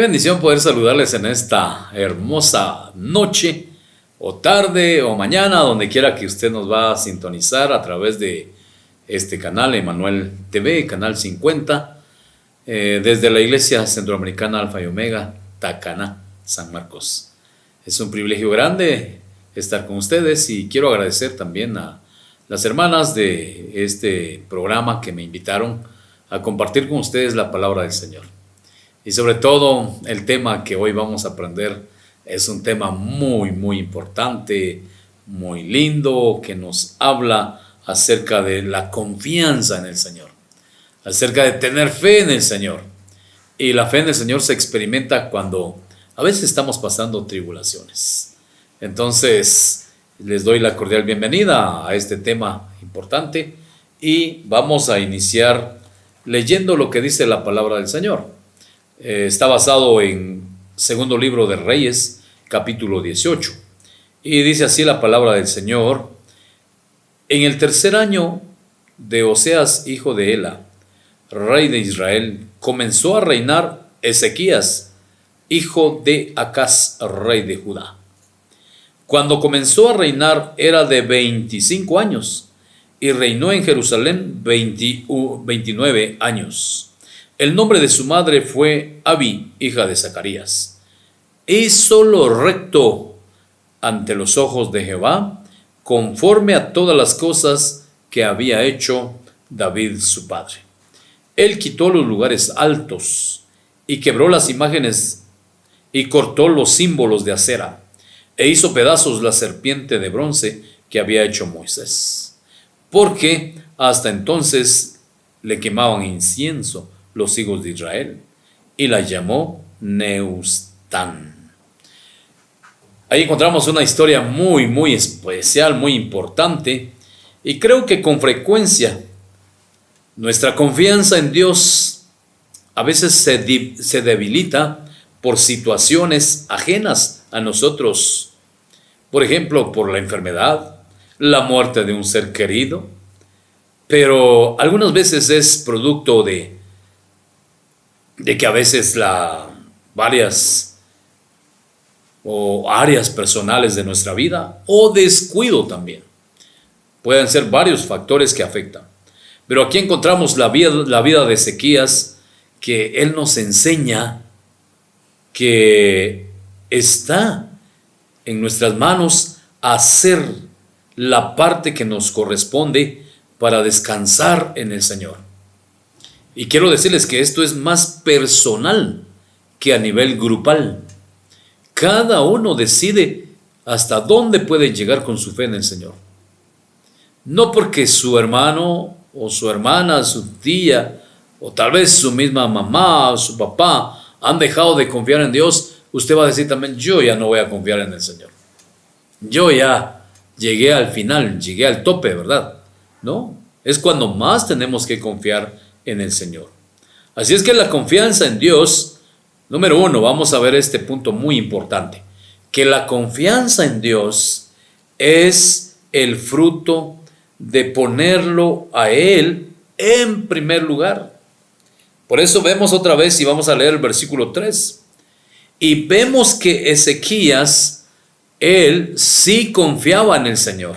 Qué bendición poder saludarles en esta hermosa noche, o tarde, o mañana, donde quiera que usted nos va a sintonizar a través de este canal, Emanuel TV, Canal 50, desde la Iglesia Centroamericana Alfa y Omega, Tacaná, San Marcos. Es un privilegio grande estar con ustedes y quiero agradecer también a las hermanas de este programa que me invitaron a compartir con ustedes la palabra del Señor. Y sobre todo, el tema que hoy vamos a aprender es un tema muy importante, muy lindo, que nos habla acerca de la confianza en el Señor, acerca de tener fe en el Señor. Y la fe en el Señor se experimenta cuando a veces estamos pasando tribulaciones. Entonces, les doy la cordial bienvenida a este tema importante y vamos a iniciar leyendo lo que dice la palabra del Señor. Está basado en segundo libro de Reyes, capítulo 18. Y dice así la palabra del Señor: en el tercer año de Oseas, hijo de Ela, rey de Israel, comenzó a reinar Ezequías, hijo de Acaz, rey de Judá. Cuando comenzó a reinar era de 25 años y reinó en Jerusalén 29 años. El nombre de su madre fue Abi, hija de Zacarías. Hizo lo recto ante los ojos de Jehová, conforme a todas las cosas que había hecho David su padre. Él quitó los lugares altos y quebró las imágenes y cortó los símbolos de acera, e hizo pedazos la serpiente de bronce que había hecho Moisés, porque hasta entonces le quemaban incienso los hijos de Israel, y la llamó Neustán. Ahí encontramos una historia muy especial, muy importante, y creo que con frecuencia nuestra confianza en Dios a veces se debilita por situaciones ajenas a nosotros. Por ejemplo, por la enfermedad, la muerte de un ser querido, pero algunas veces es producto de que a veces varias o áreas personales de nuestra vida, o descuido también. Pueden ser varios factores que afectan. Pero aquí encontramos la vida de Ezequías, que él nos enseña que está en nuestras manos hacer la parte que nos corresponde para descansar en el Señor. Y quiero decirles que esto es más personal que a nivel grupal. Cada uno decide hasta dónde puede llegar con su fe en el Señor. No porque su hermano o su hermana, su tía, o tal vez su misma mamá o su papá han dejado de confiar en Dios, usted va a decir también: yo ya no voy a confiar en el Señor. Yo ya llegué al final, llegué al tope, ¿verdad? No, es cuando más tenemos que confiar en el Señor. Así es que la confianza en Dios, número uno, vamos a ver este punto muy importante, que la confianza en Dios es el fruto de ponerlo a Él en primer lugar. Por eso vemos otra vez, y vamos a leer el versículo 3, y vemos que Ezequías, él sí confiaba en el Señor,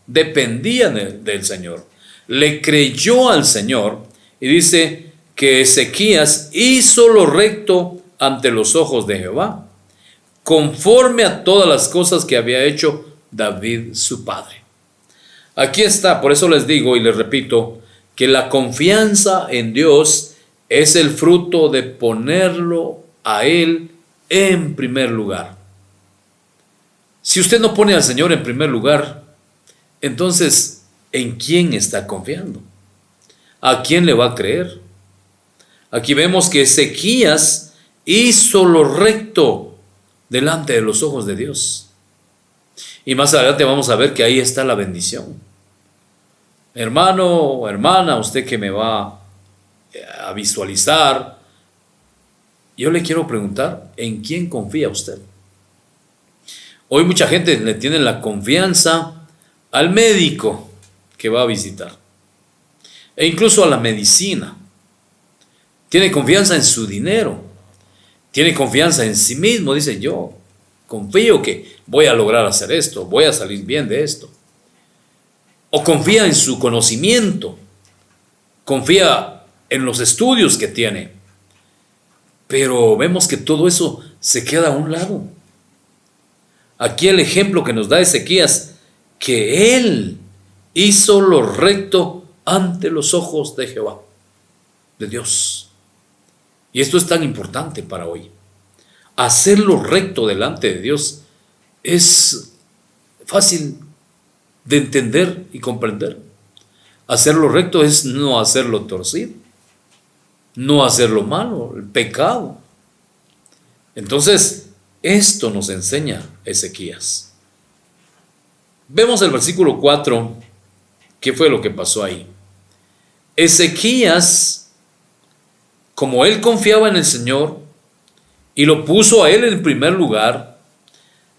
dependía del Señor, le creyó al Señor. Y dice que Ezequías hizo lo recto ante los ojos de Jehová, conforme a todas las cosas que había hecho David su padre. Aquí está, por eso les digo y les repito, que la confianza en Dios es el fruto de ponerlo a Él en primer lugar. Si usted no pone al Señor en primer lugar, entonces, ¿en quién está confiando? ¿A quién le va a creer? Aquí vemos que Ezequías hizo lo recto delante de los ojos de Dios. Y más adelante vamos a ver que ahí está la bendición. Hermano o hermana, usted que me va a visualizar, yo le quiero preguntar: ¿en quién confía usted? Hoy mucha gente le tiene la confianza al médico que va a visitar, e incluso a la medicina. Tiene confianza en su dinero, Tiene confianza en sí mismo, dice: yo confío que voy a lograr hacer esto, voy a salir bien de esto. O confía en su conocimiento, confía en los estudios que tiene. Pero vemos que todo eso se queda a un lado. Aquí el ejemplo que nos da Ezequías, que él hizo lo recto ante los ojos de Jehová, de Dios. Y esto es tan importante para hoy. Hacer lo recto delante de Dios es fácil de entender y comprender. Hacer lo recto es no hacerlo torcido, no hacerlo malo, el pecado. Entonces, esto nos enseña Ezequías. Vemos el versículo 4, ¿qué fue lo que pasó ahí? Ezequías, como él confiaba en el Señor y lo puso a él en primer lugar,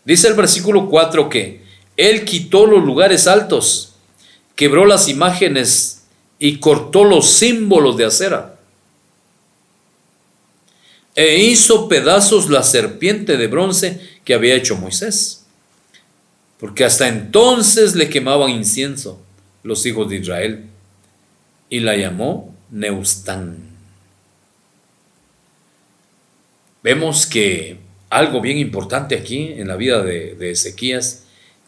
dice el versículo 4 que él quitó los lugares altos, quebró las imágenes y cortó los símbolos de acera, e hizo pedazos la serpiente de bronce que había hecho Moisés, porque hasta entonces le quemaban incienso los hijos de Israel, y la llamó Neustán. Vemos que algo bien importante aquí en la vida de Ezequías,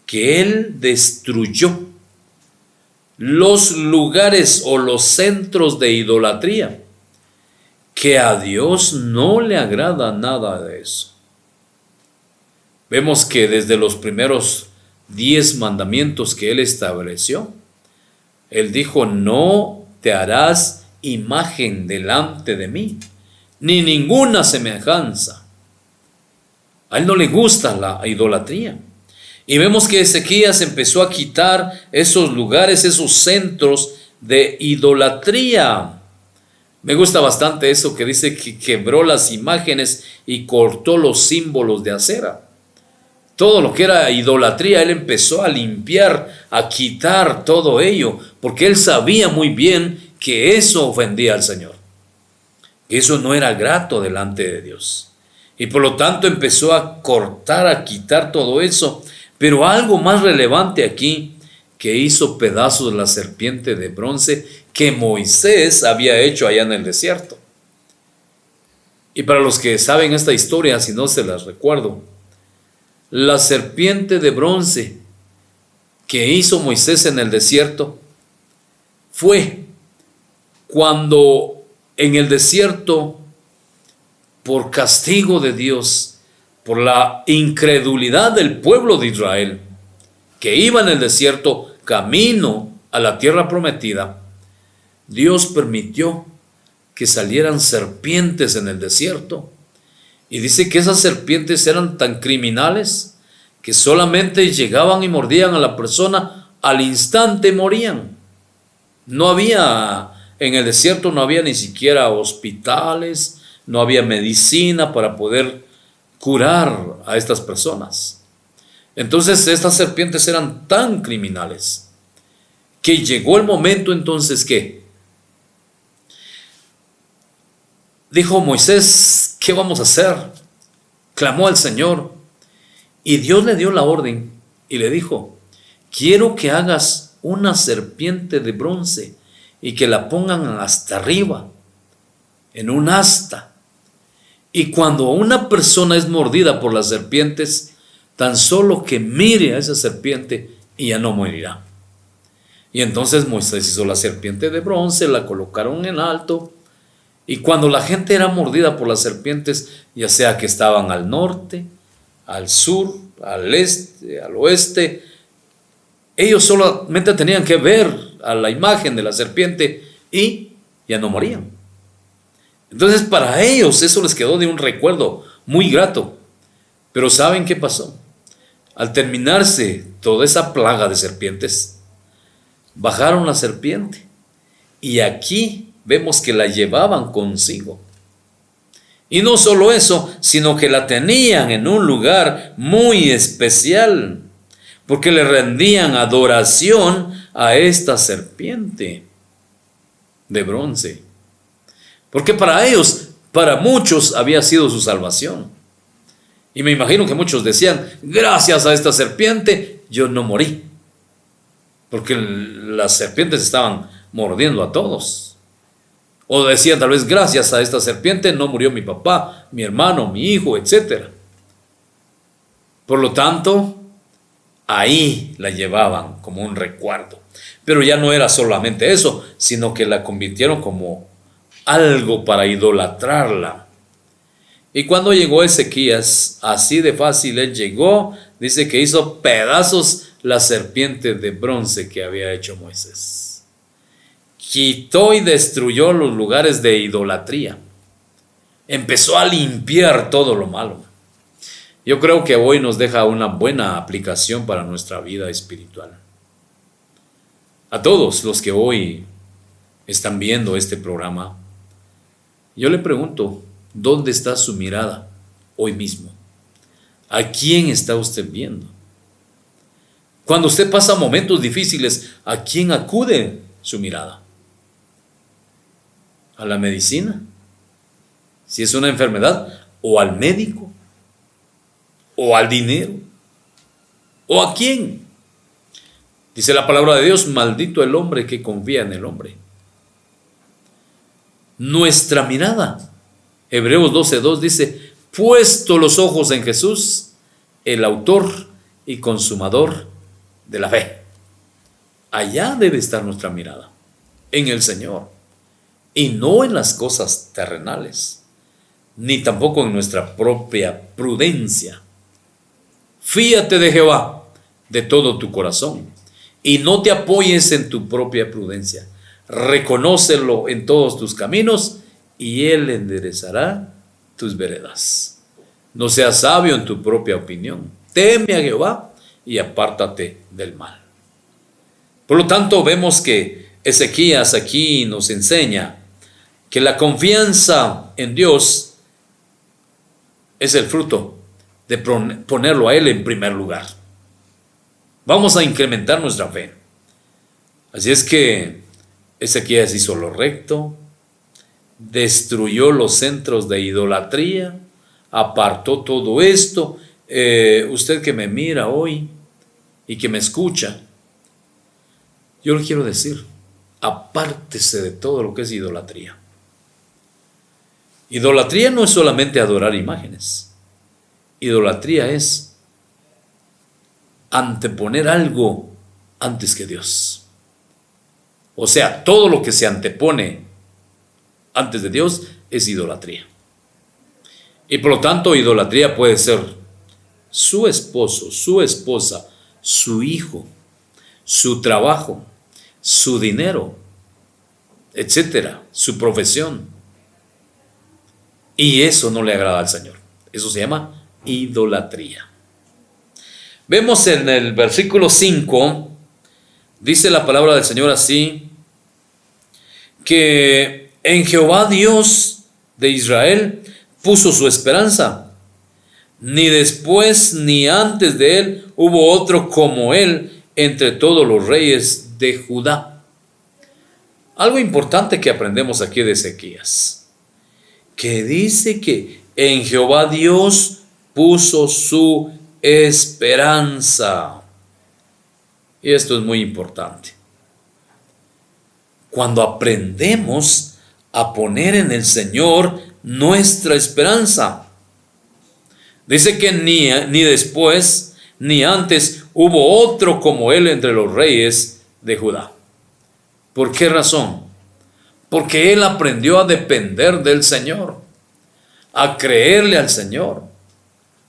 que él destruyó los lugares o los centros de idolatría, que a Dios no le agrada nada de eso. Vemos que desde los primeros 10 mandamientos que él estableció, él dijo: no te harás imagen delante de mí, ni ninguna semejanza. A él no le gusta la idolatría. Y vemos que Ezequías empezó a quitar esos lugares, esos centros de idolatría. Me gusta bastante eso que dice que quebró las imágenes y cortó los símbolos de acera. Todo lo que era idolatría, él empezó a limpiar, a quitar todo ello, porque él sabía muy bien que eso ofendía al Señor. Eso no era grato delante de Dios. Y por lo tanto empezó a cortar, a quitar todo eso. Pero algo más relevante aquí, que hizo pedazos la serpiente de bronce que Moisés había hecho allá en el desierto. Y para los que saben esta historia, si no se las recuerdo, la serpiente de bronce que hizo Moisés en el desierto fue cuando en el desierto, por castigo de Dios, por la incredulidad del pueblo de Israel, que iba en el desierto camino a la tierra prometida, Dios permitió que salieran serpientes en el desierto. Y dice que esas serpientes eran tan criminales que solamente llegaban y mordían a la persona, al instante morían. No había, en el desierto no había ni siquiera hospitales, no había medicina para poder curar a estas personas. Entonces estas serpientes eran tan criminales que llegó el momento entonces que dijo Moisés: ¿qué vamos a hacer? Clamó al Señor y Dios le dio la orden y le dijo: quiero que hagas una serpiente de bronce y que la pongan hasta arriba en un asta, y cuando una persona es mordida por las serpientes, tan solo que mire a esa serpiente y ya no morirá. Y entonces Moisés hizo la serpiente de bronce, la colocaron en alto. Y cuando la gente era mordida por las serpientes, ya sea que estaban al norte, al sur, al este, al oeste, ellos solamente tenían que ver a la imagen de la serpiente y ya no morían. Entonces para ellos eso les quedó de un recuerdo muy grato. Pero ¿saben qué pasó? Al terminarse toda esa plaga de serpientes, bajaron la serpiente y aquí vemos que la llevaban consigo. Y no solo eso, sino que la tenían en un lugar muy especial, porque le rendían adoración a esta serpiente de bronce. Porque para ellos Para muchos había sido su salvación. Y me imagino que muchos decían, gracias a esta serpiente yo no morí. Porque las serpientes estaban mordiendo a todos. O decían tal vez, gracias a esta serpiente no murió mi papá, mi hermano, mi hijo, etc. Por lo tanto, ahí la llevaban como un recuerdo. Pero ya no era solamente eso, sino que la convirtieron como algo para idolatrarla. Y cuando llegó Ezequías, así de fácil él llegó, dice que hizo pedazos la serpiente de bronce que había hecho Moisés. Quitó y destruyó los lugares de idolatría. Empezó a limpiar todo lo malo. Yo creo que hoy nos deja una buena aplicación para nuestra vida espiritual. A todos los que hoy están viendo este programa, yo le pregunto, ¿dónde está su mirada hoy mismo? ¿A quién está usted viendo? Cuando usted pasa momentos difíciles, ¿a quién acude su mirada? ¿A la medicina? Si es una enfermedad, ¿o al médico? ¿O al dinero? ¿O a quién? Dice la palabra de Dios, maldito el hombre que confía en el hombre. Nuestra mirada, Hebreos 12:2 dice, puesto los ojos en Jesús, el autor y consumador de la fe. Allá debe estar nuestra mirada, en el Señor, y no en las cosas terrenales, ni tampoco en nuestra propia prudencia. Fíate de Jehová de todo tu corazón, y no te apoyes en tu propia prudencia. Reconócelo en todos tus caminos, y Él enderezará tus veredas. No seas sabio en tu propia opinión. Teme a Jehová y apártate del mal. Por lo tanto, vemos que Ezequías aquí nos enseña que la confianza en Dios es el fruto de ponerlo a Él en primer lugar. Vamos a incrementar nuestra fe. Así es que Ezequías hizo lo recto, destruyó los centros de idolatría, apartó todo esto. Usted que me mira hoy y que me escucha, yo le quiero decir, apártese de todo lo que es idolatría. Idolatría no es solamente adorar imágenes. Idolatría es anteponer algo antes que Dios. O sea, todo lo que se antepone antes de Dios es idolatría. Y por lo tanto, idolatría puede ser su esposo, su esposa, su hijo, su trabajo, su dinero, etcétera, su profesión. Y eso no le agrada al Señor. Eso se llama idolatría. Vemos en el versículo 5, dice la palabra del Señor así, que en Jehová Dios de Israel puso su esperanza. Ni después ni antes de él hubo otro como él entre todos los reyes de Judá. Algo importante que aprendemos aquí de Ezequías, que dice que en Jehová Dios puso su esperanza. Y esto es muy importante. Cuando aprendemos a poner en el Señor nuestra esperanza. Dice que ni después ni antes hubo otro como él entre los reyes de Judá. ¿Por qué razón? Porque él aprendió a depender del Señor, a creerle al Señor,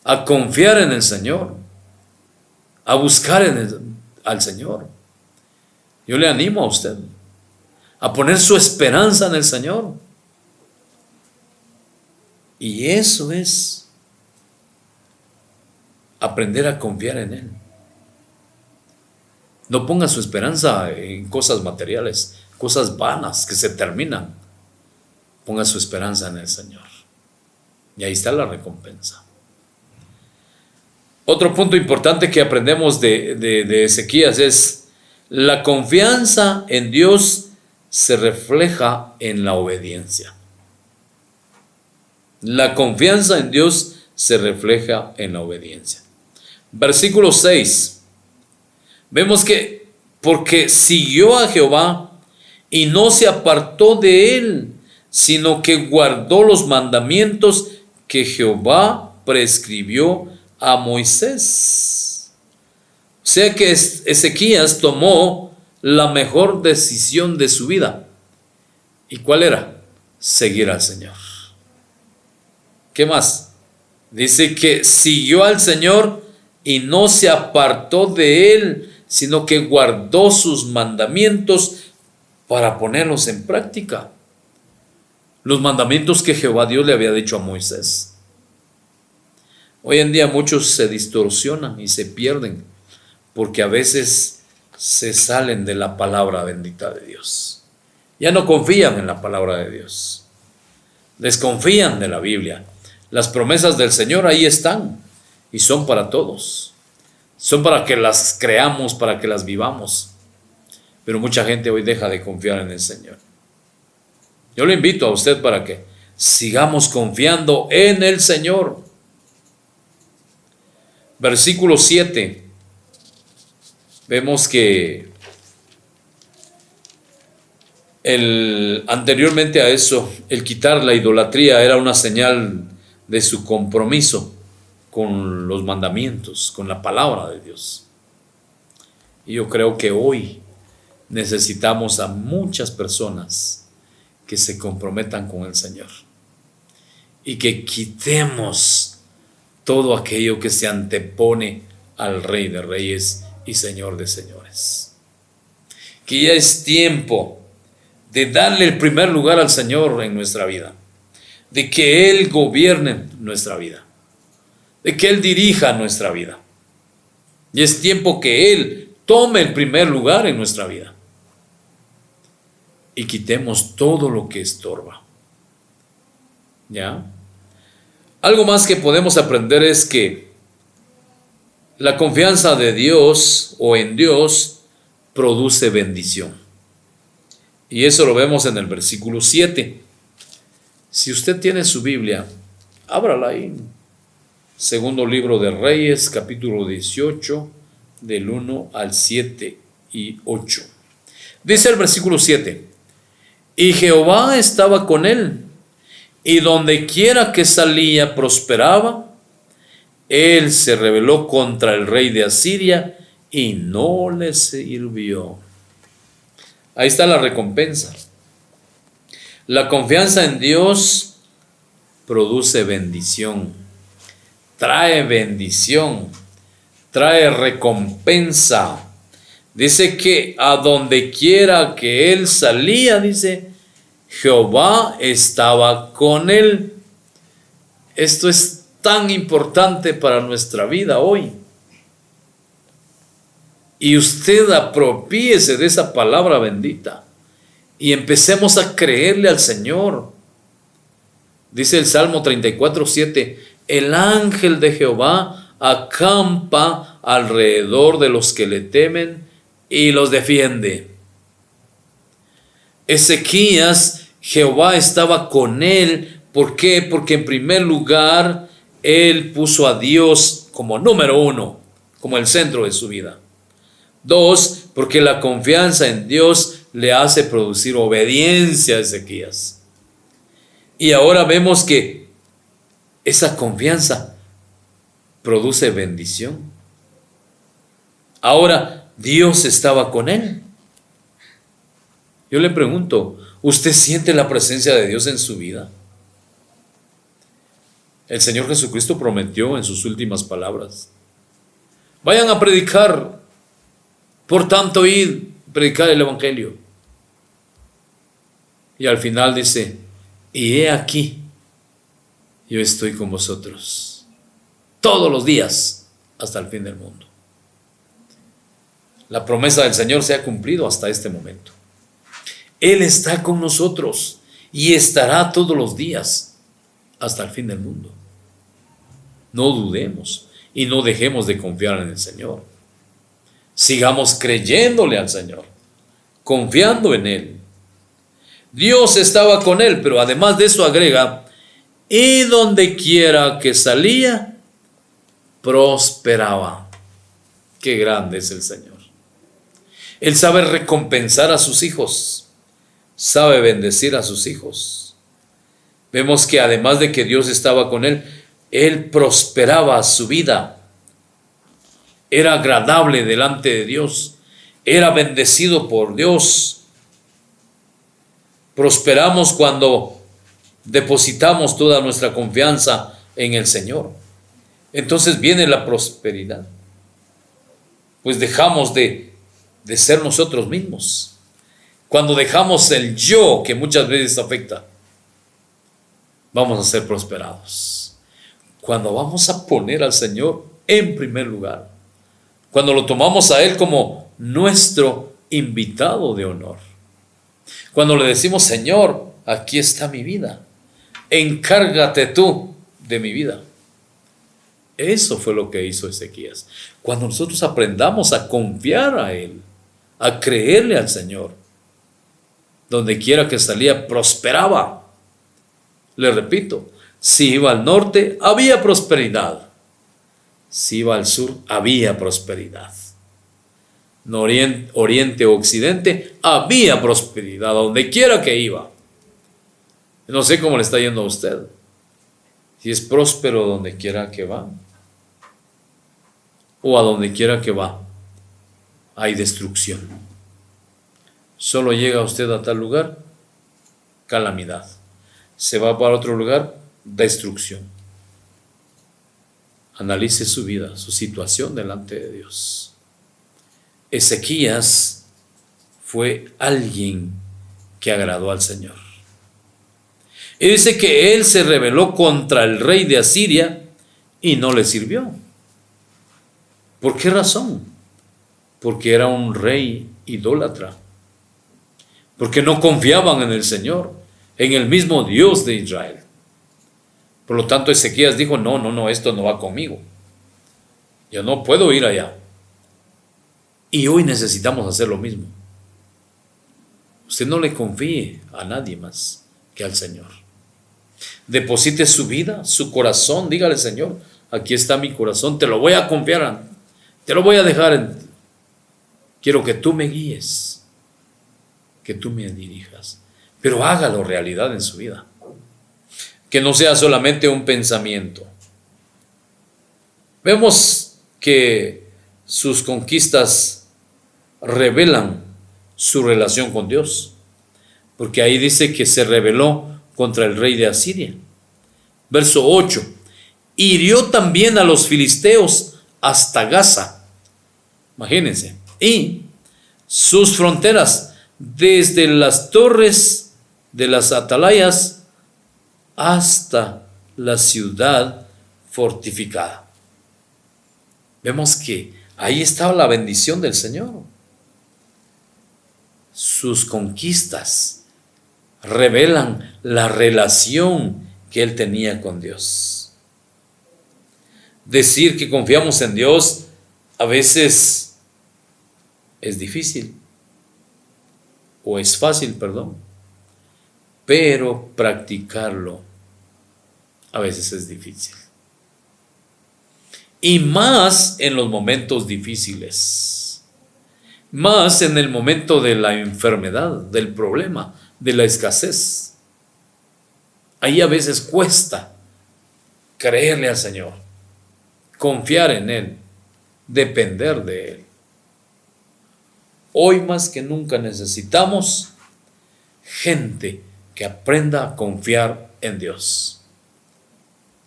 a confiar en el Señor, a buscar al Señor. Yo le animo a usted a poner su esperanza en el Señor. Y eso es aprender a confiar en Él. No ponga su esperanza en cosas materiales, cosas vanas que se terminan. Ponga su esperanza en el Señor. Y ahí está la recompensa. Otro punto importante que aprendemos de Ezequías es la confianza en Dios se refleja en la obediencia. La confianza en Dios se refleja en la obediencia. Versículo 6. Vemos que porque siguió a Jehová y no se apartó de él, sino que guardó los mandamientos que Jehová prescribió a Moisés. O sea que Ezequías tomó la mejor decisión de su vida. ¿Y cuál era? Seguir al Señor. ¿Qué más? Dice que siguió al Señor y no se apartó de él, sino que guardó sus mandamientos para ponerlos en práctica. Los mandamientos que Jehová Dios le había dicho a Moisés. Hoy en día muchos se distorsionan y se pierden porque a veces se salen de la palabra bendita de Dios. Ya no confían en la palabra de Dios. Desconfían de la Biblia. Las promesas del Señor ahí están y son para todos. Son para que las creamos, para que las vivamos. Pero mucha gente hoy deja de confiar en el Señor. Yo le invito a usted para que sigamos confiando en el Señor. Versículo 7. Vemos que anteriormente a eso, el quitar la idolatría era una señal de su compromiso con los mandamientos, con la palabra de Dios. Y yo creo que hoy necesitamos a muchas personas que se comprometan con el Señor y que quitemos todo aquello que se antepone al Rey de Reyes y Señor de Señores. Que ya es tiempo de darle el primer lugar al Señor en nuestra vida, de que Él gobierne nuestra vida, de que Él dirija nuestra vida. Y es tiempo que Él tome el primer lugar en nuestra vida y quitemos todo lo que estorba. ¿Ya? Algo más que podemos aprender es que la confianza de Dios o en Dios produce bendición. Y eso lo vemos en el versículo 7. Si usted tiene su Biblia, ábrala ahí. Segundo libro de Reyes, capítulo 18, del 1 al 7 y 8. Dice el versículo 7. Y Jehová estaba con él, y donde quiera que salía prosperaba. Él se rebeló contra el rey de Asiria y no le sirvió. Ahí está la recompensa. La confianza en Dios produce bendición, trae bendición, trae recompensa. Dice que a donde quiera que él salía, dice, Jehová estaba con él. Esto es tan importante para nuestra vida hoy. Y usted apropíese de esa palabra bendita y empecemos a creerle al Señor. Dice el Salmo 34:7, el ángel de Jehová acampa alrededor de los que le temen y los defiende. Ezequías, Jehová estaba con él. ¿Por qué? Porque en primer lugar, él puso a Dios como número uno, como el centro de su vida. 2, porque la confianza en Dios le hace producir obediencia a Ezequías. Y ahora vemos que esa confianza produce bendición. Ahora Dios estaba con él. Yo le pregunto, ¿usted siente la presencia de Dios en su vida? El Señor Jesucristo prometió en sus últimas palabras: vayan a predicar. Por tanto, id, predicar el Evangelio. Y al final dice, y he aquí, yo estoy con vosotros todos los días hasta el fin del mundo. La promesa del Señor se ha cumplido hasta este momento. Él está con nosotros y estará todos los días hasta el fin del mundo. No dudemos y no dejemos de confiar en el Señor. Sigamos creyéndole al Señor, confiando en Él. Dios estaba con él, pero además de eso agrega, y donde quiera que salía, prosperaba. Qué grande es el Señor. Él sabe recompensar a sus hijos, sabe bendecir a sus hijos. Vemos que además de que Dios estaba con él, él prosperaba su vida. Era agradable delante de Dios, era bendecido por Dios. Prosperamos cuando depositamos toda nuestra confianza en el Señor. Entonces viene la prosperidad, pues dejamos de ser nosotros mismos. Cuando dejamos el yo, que muchas veces afecta, vamos a ser prosperados. Cuando vamos a poner al Señor en primer lugar, cuando lo tomamos a Él como nuestro invitado de honor, cuando le decimos: Señor, aquí está mi vida, encárgate tú de mi vida. Eso fue lo que hizo Ezequías. Cuando nosotros aprendamos a confiar a Él, a creerle al Señor, donde quiera que salía, prosperaba. Le repito, si iba al norte, había prosperidad. Si iba al sur, había prosperidad. En oriente o occidente, había prosperidad, a donde quiera que iba. No sé cómo le está yendo a usted. Si es próspero donde quiera que va, o a donde quiera que va, hay destrucción. Solo llega usted a tal lugar, calamidad. Se va para otro lugar, destrucción. Analice su vida, su situación delante de Dios. Ezequías fue alguien que agradó al Señor. Y dice que él se rebeló contra el rey de Asiria y no le sirvió. ¿Por qué razón? Porque era un rey idólatra. Porque no confiaban en el Señor, en el mismo Dios de Israel. Por lo tanto, Ezequías dijo: no, esto no va conmigo. Yo no puedo ir allá. Y hoy necesitamos hacer lo mismo. Usted no le confíe a nadie más que al Señor. Deposite su vida, su corazón. Dígale: Señor, aquí está mi corazón, te lo voy a confiar, te lo voy a dejar en ti. Quiero que tú me guíes, que tú me dirijas, pero hágalo realidad en su vida. Que no sea solamente un pensamiento. Vemos que sus conquistas revelan su relación con Dios, porque ahí dice que se rebeló contra el rey de Asiria. Verso 8: hirió también a los filisteos hasta Gaza. Imagínense. Y sus fronteras, desde las torres de las atalayas hasta la ciudad fortificada. Vemos que ahí estaba la bendición del Señor. Sus conquistas revelan la relación que él tenía con Dios. Decir que confiamos en Dios a veces es difícil, o es fácil, pero practicarlo a veces es difícil. Y más en los momentos difíciles, más en el momento de la enfermedad, del problema, de la escasez. Ahí a veces cuesta creerle al Señor, confiar en Él, depender de Él. Hoy más que nunca necesitamos gente que aprenda a confiar en Dios,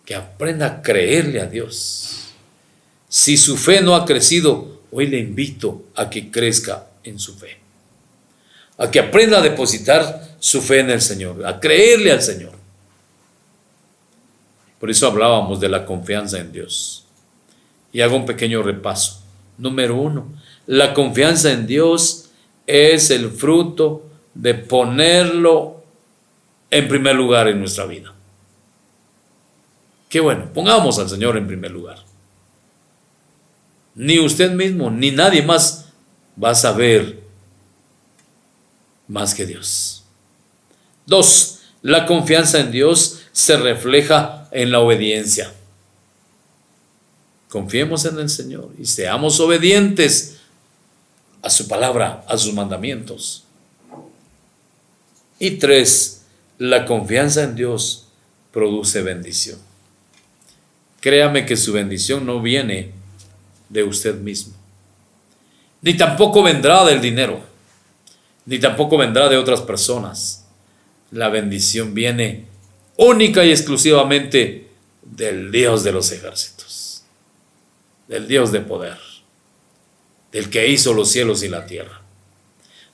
que aprenda a creerle a Dios. Si su fe no ha crecido, hoy le invito a que crezca en su fe, a que aprenda a depositar su fe en el Señor, a creerle al Señor. Por eso hablábamos de la confianza en Dios. Y hago un pequeño repaso. Número 1, la confianza en Dios es el fruto de ponerlo en primer lugar en nuestra vida. Qué bueno, pongamos al Señor en primer lugar. Ni usted mismo, ni nadie más va a saber más que Dios. 2, la confianza en Dios se refleja en la obediencia. Confiemos en el Señor y seamos obedientes a su palabra, a sus mandamientos. Y 3, la confianza en Dios produce bendición. Créame que su bendición no viene de usted mismo, ni tampoco vendrá del dinero, ni tampoco vendrá de otras personas. La bendición viene única y exclusivamente del Dios de los ejércitos, del Dios de poder, del que hizo los cielos y la tierra,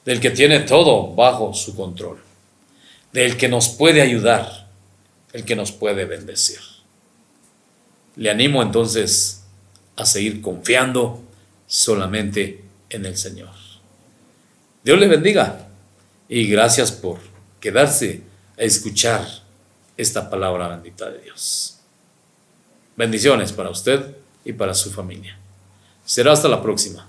del que tiene todo bajo su control, del que nos puede ayudar, el que nos puede bendecir. Le animo entonces a seguir confiando solamente en el Señor. Dios le bendiga y gracias por quedarse a escuchar esta palabra bendita de Dios. Bendiciones para usted y para su familia. Será hasta la próxima.